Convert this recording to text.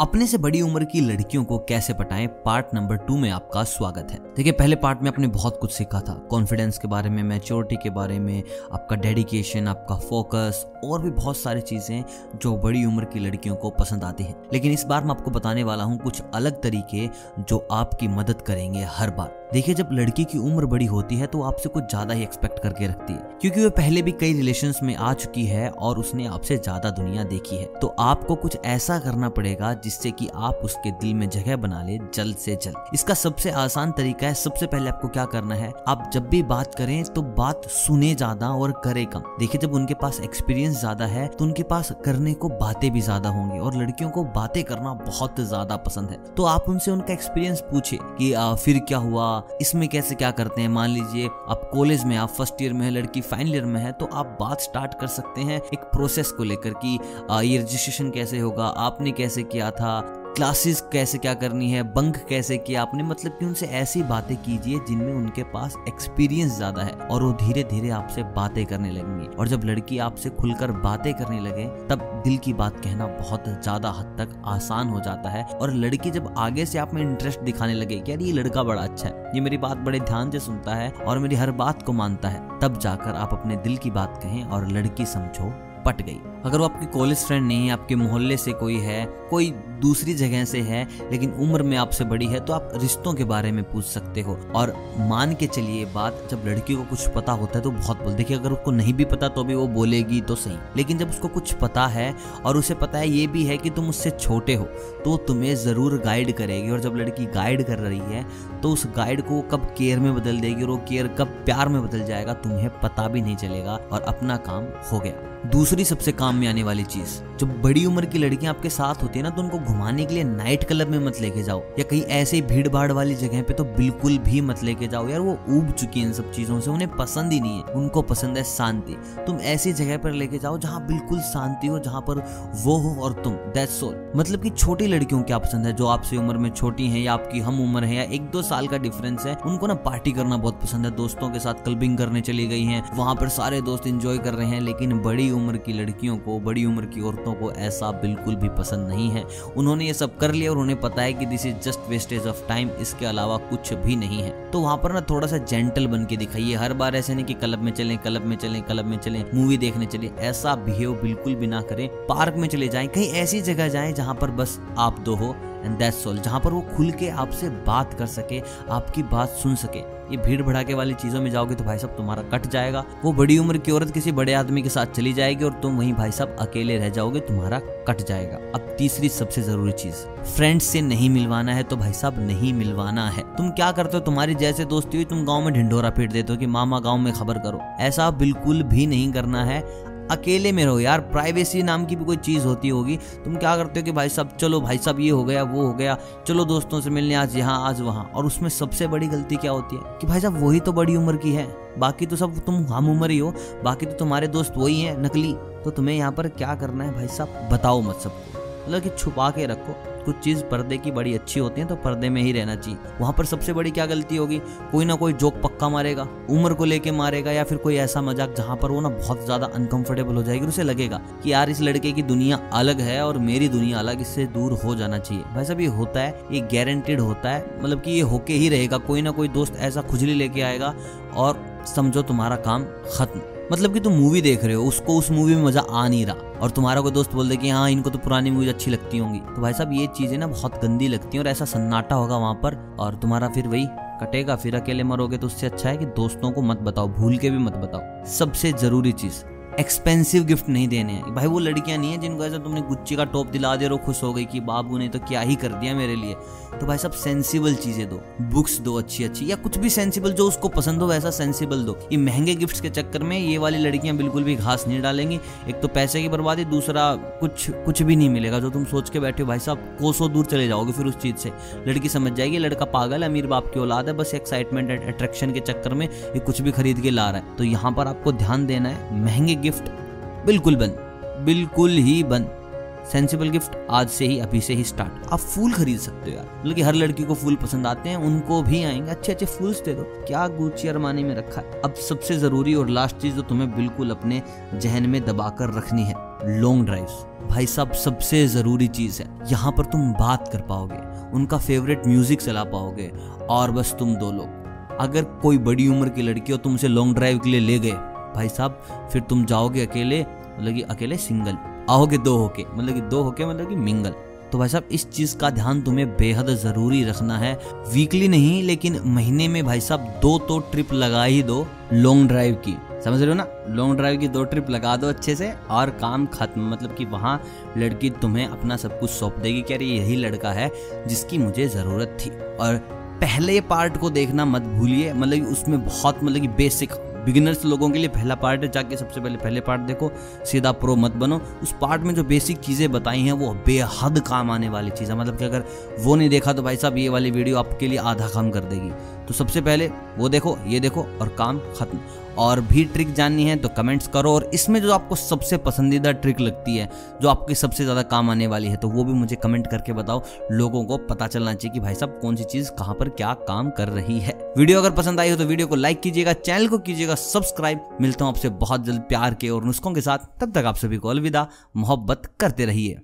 अपने से बड़ी उम्र की लड़कियों को कैसे पटाएं, पार्ट नंबर 2 में आपका स्वागत है। देखिए, पहले पार्ट में आपने बहुत कुछ सीखा था, कॉन्फिडेंस के बारे में, मैच्योरिटी के बारे में, आपका डेडिकेशन, आपका फोकस और भी बहुत सारी चीजें जो बड़ी उम्र की लड़कियों को पसंद आती हैं। लेकिन इस बार मैं आपको बताने वाला हूँ कुछ अलग तरीके जो आपकी मदद करेंगे हर बार। देखिए, जब लड़की की उम्र बड़ी होती है तो आपसे कुछ ज्यादा ही एक्सपेक्ट करके रखती है, क्योंकि वो पहले भी कई रिलेशंस में आ चुकी है और उसने आपसे ज्यादा दुनिया देखी है। तो आपको कुछ ऐसा करना पड़ेगा जिससे कि आप उसके दिल में जगह बना ले जल्द से जल्द। इसका सबसे आसान तरीका है, सबसे पहले आपको क्या करना है, आप जब भी बात करें तो बात सुने ज्यादा और करे कम। देखिए, जब उनके पास एक्सपीरियंस ज्यादा है तो उनके पास करने को बातें भी ज्यादा होंगी और लड़कियों को बातें करना बहुत ज्यादा पसंद है। तो आप उनसे उनका एक्सपीरियंस पूछे कि फिर क्या हुआ, इसमें कैसे क्या करते हैं। मान लीजिए आप कॉलेज में, आप फर्स्ट ईयर में है, लड़की फाइनल ईयर में है, तो आप बात स्टार्ट कर सकते हैं एक प्रोसेस को लेकर कि ये रजिस्ट्रेशन कैसे होगा, आपने कैसे किया था, क्लासेस कैसे क्या करनी है, बंक कैसे किया आपने। मतलब कि उनसे ऐसी बातें कीजिए जिनमें उनके पास एक्सपीरियंस ज्यादा है और वो धीरे धीरे आपसे बातें करने लगेंगे। और जब लड़की आपसे खुलकर बातें करने लगे तब दिल की बात कहना बहुत ज्यादा हद तक आसान हो जाता है। और लड़की जब आगे से आप में इंटरेस्ट दिखाने लगे कि यार ये लड़का बड़ा अच्छा है, ये मेरी बात बड़े ध्यान से सुनता है और मेरी हर बात को मानता है, तब जाकर आप अपने दिल की बात कहें और लड़की समझो पट गई। अगर वो आपकी कॉलेज फ्रेंड नहीं है, आपके मोहल्ले से कोई है, कोई दूसरी जगह से है लेकिन उम्र में आपसे बड़ी है, तो आप रिश्तों के बारे में पूछ सकते हो। और मान के चलिए बात, जब लड़की को कुछ पता होता है तो बहुत बोल, देखिए अगर उसको नहीं भी पता तो भी वो बोलेगी तो सही, लेकिन जब उसको कुछ पता है और उसे पता है ये भी है कि तुम उससे छोटे हो तो तुम्हें जरूर गाइड करेगी। और जब लड़की गाइड कर रही है तो उस गाइड को कब केयर में बदल देगी और वो केयर कब प्यार में बदल जाएगा तुम्हें पता भी नहीं चलेगा और अपना काम हो गया। दूसरी सबसे काम में आने वाली चीज, जब बड़ी उम्र की लड़कियां आपके साथ होती है ना, तो उनको घुमाने के लिए नाइट क्लब में मत लेके जाओ या कहीं ऐसे भीड़ भाड़ वाली जगह पे तो बिल्कुल भी मत लेके जाओ। यार वो ऊब चुकी है इन सब चीजों से, उन्हें पसंद ही नहीं है, उनको पसंद है शांति। तुम ऐसी जगह पर लेके जाओ जहाँ बिल्कुल शांति हो, जहाँ पर वो हो और तुम, दैट्स ऑल। मतलब कि छोटी लड़कियों क्या पसंद है, जो आपसे उम्र में छोटी है या आपकी हम उम्र है या 1-2 साल का डिफरेंस है, उनको ना पार्टी करना बहुत पसंद है, दोस्तों के साथ क्लबिंग करने चली गई है, वहां पर सारे दोस्त एंजॉय कर रहे हैं। लेकिन बड़ी उम्र की लड़कियों को, बड़ी उम्र की औरतों को ऐसा बिल्कुल भी पसंद नहीं है। उन्होंने ये सब कर लिया और उन्हें पता है कि this is just wastage of time, इसके अलावा कुछ भी नहीं है। तो वहां पर ना थोड़ा सा जेंटल बन के दिखाइए। हर बार ऐसे नहीं कि क्लब में चलें, क्लब में चलें, क्लब में चलें, मूवी देखने चलें, ऐसा बिहेव बिल्कुल भी ना करें। पार्क में चले जाएं, कहीं ऐसी जगह जाएं जहां पर बस आप दो हो एंड दैट्स ऑल, जहां पर वो खुल के आपसे बात कर सके, आपकी बात सुन सके। ये भीड़ भड़ाके वाली चीजों में जाओगे तो भाई साहब तुम्हारा कट जाएगा। वो बड़ी उम्र की औरत किसी बड़े आदमी के साथ चली जाएगी और तुम वहीं भाई साहब अकेले रह जाओगे, तुम्हारा कट जाएगा। अब तीसरी सबसे जरूरी चीज, फ्रेंड्स से नहीं मिलवाना है तो भाई साहब नहीं मिलवाना है। तुम क्या करते हो, तुम्हारी जैसे दोस्ती हुई तुम गाँव में ढिंढोरा पीट देते हो कि मामा गाँव में खबर करो, ऐसा बिल्कुल भी नहीं करना है। अकेले में रहो यार, प्राइवेसी नाम की भी कोई चीज होती होगी। तुम क्या करते हो कि भाई साहब चलो, भाई साहब ये हो गया वो हो गया, चलो दोस्तों से मिलने आज यहाँ आज वहाँ। और उसमें सबसे बड़ी गलती क्या होती है कि भाई साहब वही तो बड़ी उम्र की है, बाकी तो सब तुम हम उम्र ही हो, बाकी तो तुम्हारे दोस्त वही हैं नकली। तो तुम्हें यहाँ पर क्या करना है भाई साहब, बताओ मत सबको, मतलब कि छुपा के रखो। कुछ चीज पर्दे की बड़ी अच्छी होती है तो पर्दे में ही रहना चाहिए। वहां पर सबसे बड़ी क्या गलती होगी, कोई ना कोई जोक पक्का मारेगा, उम्र को लेके मारेगा, या फिर कोई ऐसा मजाक जहां पर वो ना बहुत ज्यादा अनकंफर्टेबल हो जाएगी, उसे लगेगा कि यार इस लड़के की दुनिया अलग है और मेरी दुनिया अलग, इससे दूर हो जाना चाहिए। भाई साहब ये होता है, ये गारंटेड होता है, मतलब कि ये होके ही रहेगा। कोई ना कोई दोस्त ऐसा खुजली लेके आएगा और समझो तुम्हारा काम खत्म। मतलब कि तुम मूवी देख रहे हो, उसको उस मूवी में मजा आ नहीं रहा और तुम्हारा कोई दोस्त बोल दे कि हाँ इनको तो पुरानी मूवी अच्छी लगती होंगी, तो भाई साहब ये चीजें ना बहुत गंदी लगती हैं और ऐसा सन्नाटा होगा वहां पर और तुम्हारा फिर वही कटेगा, फिर अकेले मरोगे। तो उससे अच्छा है कि दोस्तों को मत बताओ, भूल के भी मत बताओ। सबसे जरूरी चीज, एक्सपेंसिव गिफ्ट नहीं देने हैं। भाई वो लड़कियां नहीं है जिनको ऐसा तुमने गुच्ची का टॉप दिला दे और खुश हो गई कि बाबू ने तो क्या ही कर दिया मेरे लिए। तो भाई साहब सेंसिबल चीजें दो, बुक्स दो अच्छी अच्छी, या कुछ भी सेंसिबल जो उसको पसंद हो वैसा सेंसिबल दो। ये महंगे गिफ्ट्स के चक्कर में ये वाली लड़कियां बिल्कुल भी घास नहीं डालेंगी। एक तो पैसे की बर्बादी, दूसरा कुछ भी नहीं मिलेगा जो तुम सोच के बैठे हो। भाई साहब कोसों दूर चले जाओगे फिर उस चीज से। लड़की समझ जाएगी लड़का पागल है, अमीर बाप की औलाद है, बस एक्साइटमेंट अट्रैक्शन के चक्कर में ये कुछ भी खरीद के ला रहा है। तो यहाँ पर आपको ध्यान देना है, महंगे गिफ्ट बिल्कुल बंद, बिल्कुल ही बंद। सेंसिबल गिफ्ट आज से ही, अभी से ही स्टार्ट। आप फूल खरीद सकते हो यार, मतलब कि हर लड़की को फूल पसंद आते हैं, उनको भी आएंगे, अच्छे अच्छे फूल्स दे दो। क्या गुच्ची अरमानी में रखा है। अब सबसे जरूरी और लास्ट चीज जो तुम्हें बिल्कुल अपने जहन में दबाकर रखनी है, लॉन्ग ड्राइव्स। भाई साहब सबसे ज़रूरी चीज़ है। यहाँ पर तुम बात कर पाओगे, उनका फेवरेट म्यूज़िक चला पाओगे, और बस तुम 2 लोग। अगर कोई बड़ी उम्र की लड़की हो तुमसे लॉन्ग ड्राइव के लिए ले गए भाई साहब, फिर तुम जाओगे अकेले, मतलब कि अकेले सिंगल, आओगे 2 होके, मतलब कि 2 होके मतलब कि मिंगल। तो भाई साहब इस चीज़ का ध्यान तुम्हें बेहद ज़रूरी रखना है। वीकली नहीं लेकिन महीने में भाई साहब 2 तो ट्रिप लगा ही दो लॉन्ग ड्राइव की, समझ रहे हो ना। लॉन्ग ड्राइव की 2 ट्रिप लगा दो अच्छे से और काम खत्म। मतलब कि वहाँ लड़की तुम्हें अपना सब कुछ सौंप देगी कि अरे यही लड़का है जिसकी मुझे ज़रूरत थी। और पहले पार्ट को देखना मत भूलिए, मतलब कि उसमें बहुत मतलब कि बेसिक बिगिनर्स लोगों के लिए पहला पार्ट है, जाके सबसे पहले पार्ट देखो, सीधा प्रो मत बनो। उस पार्ट में जो बेसिक चीज़ें बताई हैं वो बेहद काम आने वाली चीज़ है। मतलब कि अगर वो नहीं देखा तो भाई साहब ये वाली वीडियो आपके लिए आधा काम कर देगी। तो सबसे पहले वो देखो, ये देखो और काम खत्म। और भी ट्रिक जाननी है तो कमेंट्स करो, और इसमें जो आपको सबसे पसंदीदा ट्रिक लगती है, जो आपके सबसे ज़्यादा काम आने वाली है, तो वो भी मुझे कमेंट करके बताओ। लोगों को पता चलना चाहिए कि भाई साहब कौन सी चीज़ कहाँ पर क्या काम कर रही है। वीडियो अगर पसंद आई हो तो वीडियो को लाइक कीजिएगा, चैनल को कीजिएगा सब्सक्राइब। मिलता हूँ आपसे बहुत जल्द प्यार के और नुस्खों के साथ, तब तक आप सभी को अलविदा। मोहब्बत करते रहिए।